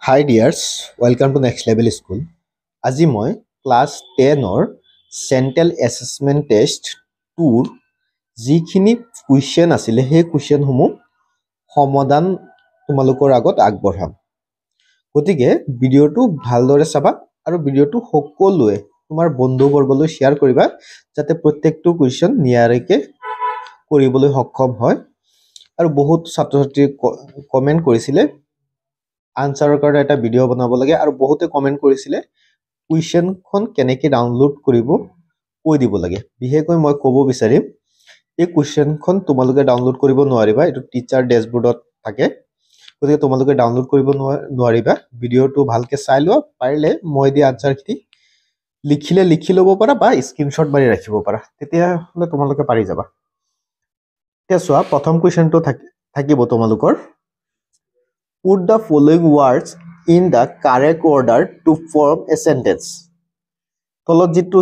Hi dears, welcome to Next Level School. আজি মই class 10 অৰ central assessment test 2 যিখিনি question আছিল সেই কুৱেশ্যনসমূহ সমাধান তোমালোকৰ আগত আগবঢ়াম। গতিকে ভিডিওটো ভালদৰে চাবা আৰু ভিডিওটো সকলোৱে তোমাৰ বন্ধুবৰ্গলৈ শ্বেয়াৰ কৰিবা যাতে প্ৰত্যেকটো কুৱেশ্যন নিয়াৰিকৈ কৰিবলৈ সক্ষম হয়। আৰু বহুত ছাত্ৰ-ছাত্ৰী কমেন্ট কৰিছিলে আনসাৰৰ কাৰণে এটা ভিডিও বনাব লাগে আৰু বহুতে কমেন্ট কৰিছিলে কুৱেশ্যনখন কেনেকৈ ডাউনলোড কৰিব কৈ দিব লাগে। বিশেষকৈ মই ক'ব বিচাৰিম এই কুৱেশ্যনখন তোমালোকে ডাউনলোড কৰিব নোৱাৰিবা, এইটো টিচাৰ ডেশবোৰ্ডত থাকে, গতিকে তোমালোকে ডাউনলোড কৰিব নোৱাৰিবা। ভিডিওটো ভালকৈ চাই লোৱা, পাৰিলে মই দিয়া আনসাৰখিনি লিখি ল'ব পাৰা বা স্ক্ৰীনশ্বট মাৰি ৰাখিব পাৰা, তেতিয়াহ'লে তোমালোকে পাৰি যাবা। এতিয়া চোৱা, প্ৰথম কুৱেশ্যনটো থাকিব তোমালোকৰ Put the following words in the correct order to form a sentence. তলত যেটো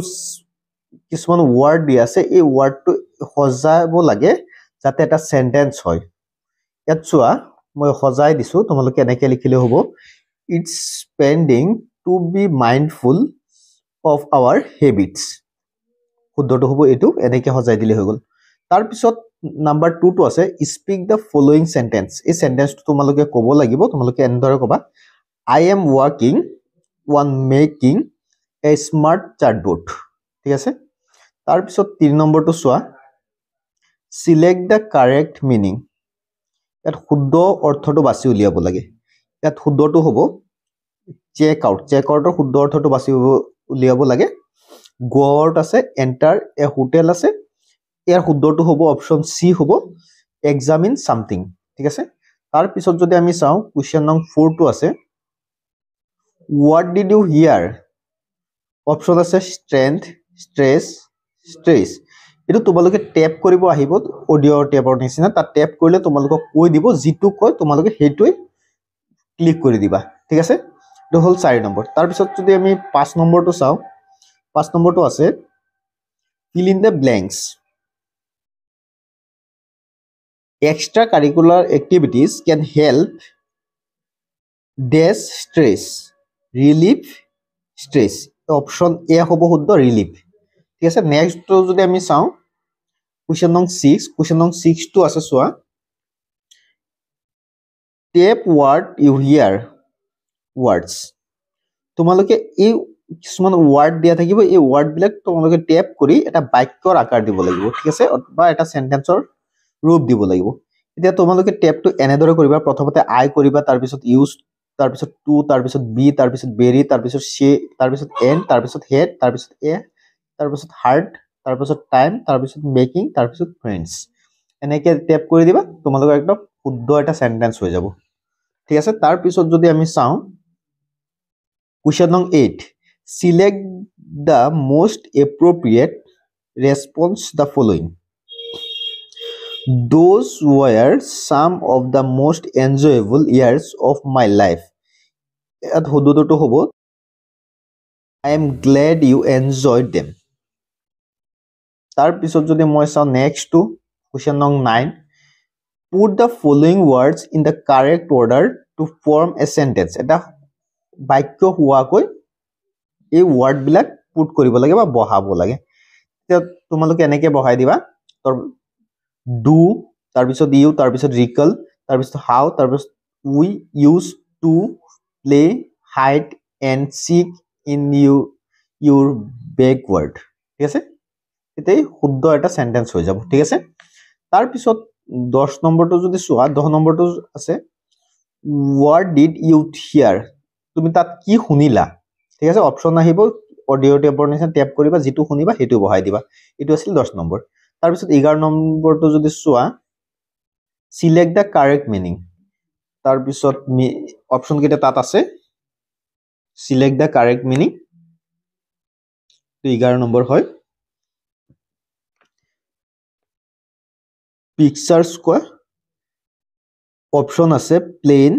কিছুমান ওয়ার্ড দি আছে এই ওয়ার্ডটো সজাব লাগে যাতে এটা সেন্টেন্স হয়। ইয়াত চোৱা মই সজাই দিছো, তোমালোকে এনেকৈ লিখিলে হ'ব It's spending to be mindful of our habits. শুদ্ধটো হ'ব এইটো, এনেকৈ সজাই দিলে হৈ গ'ল। তাৰ পিছত নাম্বাৰ 2 টো আছে স্পিক দ্য ফলোইং সেন্টেন্স। এই সেন্টেন্সটো তোমালোকে ক'ব লাগিব, তোমালোকে এনেদৰে ক'বা I am working on making a smart chatbot। ঠিক আছে, তাৰ পিছত 3 নম্বৰটো চোৱা সিলেক্ট দ্য কাৰেক্ট মিনিং। ইয়াত শুদ্ধ অৰ্থটো বাছি উলিয়াব লাগে। ইয়াত শুদ্ধটো হ'ব চেক আউট। চেক আউটৰ শুদ্ধ অৰ্থটো বাছি উলিয়াব লাগে। গ'ত আছে এন্টাৰ এ হোটেল আছে, ইয়াৰ শুদ্ধটো হ'ব অপশ্যন সি হ'ব এক্সামিন সামথিং। ঠিক আছে, তাৰ পিছত যদি আমি চাওঁ কুৱেশ্যন নং 4 টো আছে what did you hear. Option আছে ষ্ট্ৰেংথ, ষ্ট্ৰেছ, ষ্ট্ৰেছ। এইটো তোমালোকে টেপ কৰিব আহিব অডিঅ' টেপৰ নিচিনা, তাত টেপ কৰিলে তোমালোকক কৈ দিব, যিটো কয় তোমালোকে সেইটোৱে ক্লিক কৰি দিবা। ঠিক আছে, এইটো হ'ল 4 নম্বৰ। তাৰপিছত যদি আমি 5 নম্বৰটো চাওঁ, 5 নম্বৰটো আছে fill in the blanks. Extracurricular activities can help dash stress, relieve stress. Option A হ'ব শুদ্ধ ৰিলিফ। ঠিক আছে, নেক্সটটো যদি আমি চাওঁ কুৱেশ্যন নং 6, কুৱেশ্যন নং 6 টো আছে চোৱা টেপ ৱাৰ্ড ইউ হিয়াৰ ৱৰ্ডছ। তোমালোকে এই কিছুমান ওয়াৰ্ড দিয়া থাকিব, এই ওয়াৰ্ড বিলাক তোমালোকে টেপ কৰি এটা বাক্যৰ আকাৰ দিব লাগিব। ঠিক আছে, বা এটা সেন্টেন্সৰ ৰূপ দিব লাগিব। এতিয়া তোমালোকে টেপটো এনেদৰে কৰিবা, প্ৰথমতে আই কৰিবা, তাৰপিছত ইউজ, তাৰপিছত টু, তাৰপিছত বি, তাৰপিছত বেৰি, তাৰপিছত সে, তাৰপিছত এন, তাৰপিছত হেড, তাৰপিছত এ, তাৰপিছত হাৰ্ট, তাৰপিছত টাইম, তাৰপিছত মেকিং, তাৰপিছত ফ্ৰেণ্ডছ। এনেকৈ টেপ কৰি দিবা, তোমালোকৰ একদম শুদ্ধ এটা সেন্টেন্স হৈ যাব। ঠিক আছে, তাৰপিছত যদি আমি চাওঁ Question number 8. Select the most appropriate response the following. Those were some of the most enjoyable years of my life. At শুদ্ধটো হ'ব I am glad you enjoyed them. তাৰ পিছত যদি মই চাওঁ next to question number 9. Put the following words in the correct order to form a sentence. এটা বাক্য হোৱাকৈ এই ওয়াৰ্ড বিলাক পুট কৰিব লাগে বা বহাব লাগে। তেতিয়া তোমালোকে এনেকৈ বহাই দিবা ডু, তাৰপিছত ইউ, তাৰপিছত ৰিকল, তাৰপিছত হাউ, তাৰপিছত we use to play hide and seek in your backyard. ঠিক আছে, তেতিয়া শুদ্ধ এটা সেন্টেন্স হৈ যাব। ঠিক আছে, তাৰপিছত 10 নম্বৰটো যদি চোৱা 10 নম্বৰটো আছে হোৱাট ডিড ইউ হিয়াৰ। তুমি তাত কি শুনিলা। ঠিক আছে, অপশ্যন আহিব অডিঅ' টেপৰ নিচিনা, টেপ কৰিবা, যিটো শুনিবা সেইটো বহাই দিবা। এইটো আছিল 10 নম্বৰ। তাৰপিছত 11 নম্বৰটো যদি চোৱা সিলেক্ট দ্য কাৰেক্ট মিনিং। তাৰপিছত অপশ্যন কেইটা তাত আছে select the correct meaning, 11 number হয়। পিকচাৰ্ছ কোৱা, অপশ্যন আছে প্লেইন,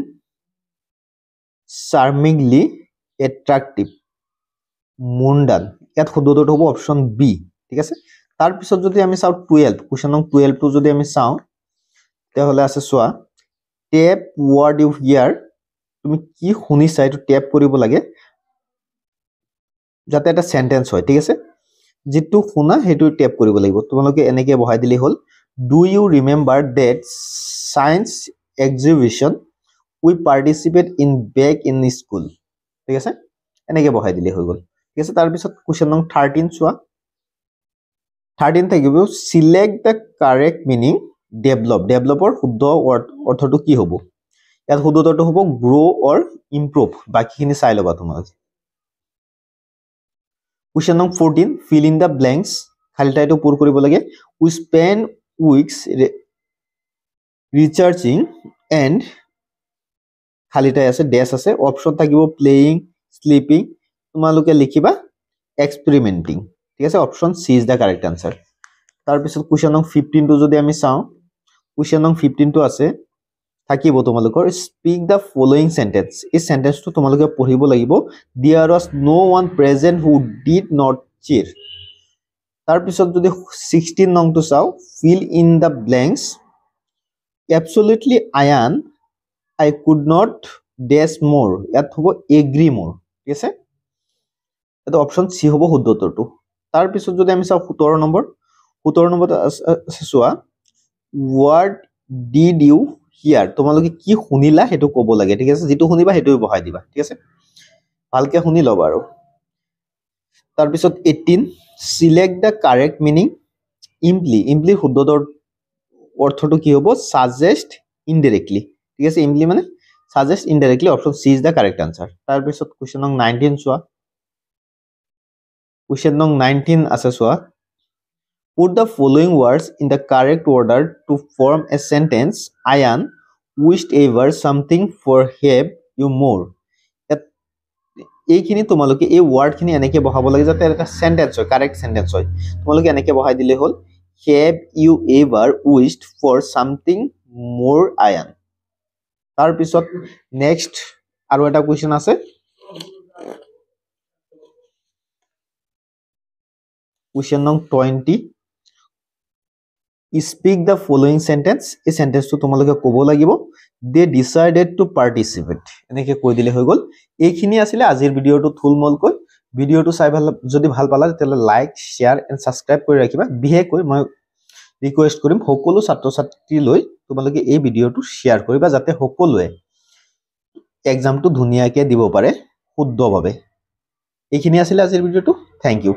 চাৰ্মিংলি, এট্ৰাক্টিভ, মুন্ডান। ইয়াত শুদ্ধটো হ'ব অপশ্যন বি। ঠিক আছে, তাৰপিছত যদি আমি চাওঁ 12, কুৱেশ্যন নং 12 টো যদি আমি চাওঁ তেতিয়াহ'লে আছে চোৱা টেপ ৱাৰ্ড ইউ হিয়াৰ তুমি কি শুনিছা এইটো টেপ কৰিব লাগে যাতে এটা সেন্টেন্স হয় ঠিক আছে যেটো শুনা হেতু টেপ কৰিব লাগিব তোমালোকে এনেকৈ বহাই দিলে হল do you remember that science exhibition we participate in back in school ঠিক আছে এনেকৈ বহাই দিলে হৈ গল ঠিক আছে তাৰ পিছত কোৱেশ্চন নং 13 চোৱা 13 থাকিব সিলেক্ট দ্য কাৰেক্ট মিনিং ডেভেলপৰ শুদ্ধ অৰ্থটো কি হ'ব ইয়াত শুদ্ধ অৰ্থটো হ'ব গ্ৰো অৰ ইমপ্ৰুভ বাকিখিনি চাই লবা তোমালোকে Question number 14, fill in the blanks. খালি ঠাইটো পূৰ কৰিব লাগে. We spend weeks researching and খালি ঠাই আছে, dash আছে, option থাকিব playing, sleeping. তোমালোকে লিখিবা experimenting. ঠিক আছে, option C is the correct answer. তাৰ পিছত question number 15 টো যদি আমি চাওঁ, question number 15 টো আছে থাকিব তোমালোকৰ speak the following sentence. এই সেন্টেন্সটো তোমালোকে পঢ়িব লাগিব. There was no one present who did not cheer. তাৰ পিছত যদি 16 নং টো চাও fill in the blanks. Absolutely Ayan, I could not dash more. ইয়াত হ'ব agree more. ঠিক আছে এটা অপচন সি হ'ব শুদ্ধ উত্তৰটো তাৰ পিছত যদি আমি চাও 17 নম্বৰ চোৱা what did you hear তোমালোকে কি শুনিলা হেতু ক'ব লাগে ঠিক আছে যেটো শুনিবা হেতু বহাই দিবা ঠিক আছে ভালকে শুনি লবা আৰু তাৰ পিছত 18 select the correct meaning imply শুদ্ধ অৰ্থটো কি হ'ব suggest indirectly ঠিক আছে imply মানে suggest indirectly option C is the correct answer তাৰ পিছত question number 19 চোৱা question number 19 আছে চোৱা put the following words in the correct order to form a sentence Ayan wished ever something for have you more এইখিনি তোমালোকে এই word খিনি এনেকে বহাব লাগে যাতে এটা সেন্টেন্স হয় কারেক্ট সেন্টেন্স হয় তোমালোকে এনেকে বহাই দিলে হল have you ever wished for something more Ayan তাৰ পিছত নেক্সট আৰু এটা কোৱেশ্চন আছে কোৱেশ্চন নং 20 speak the following sentence এই সেন্টেন্সটো তোমালোকে ক'ব লাগিব they decided to participate এনেকে কৈ দিলে হৈ গল এইখিনি আছিল আজিৰ ভিডিওটো থুলমলকৈ ভিডিওটো চাই যদি ভাল পালা তেতিয়ালে লাইক শেয়াৰ এন্ড সাবস্ক্ৰাইব কৰি ৰাখিবা বিশেষকৈ মই ৰিকুৱেষ্ট কৰিম সকলো ছাত্ৰ ছাত্ৰী লৈ তোমালোকে এই ভিডিওটো শেয়াৰ কৰিবা যাতে সকলোৱে এক্সামটো ধুনিয়াকৈ দিব পাৰে শুদ্ধভাৱে এইখিনি আছিল আজিৰ ভিডিওটো থ্যাংক ইউ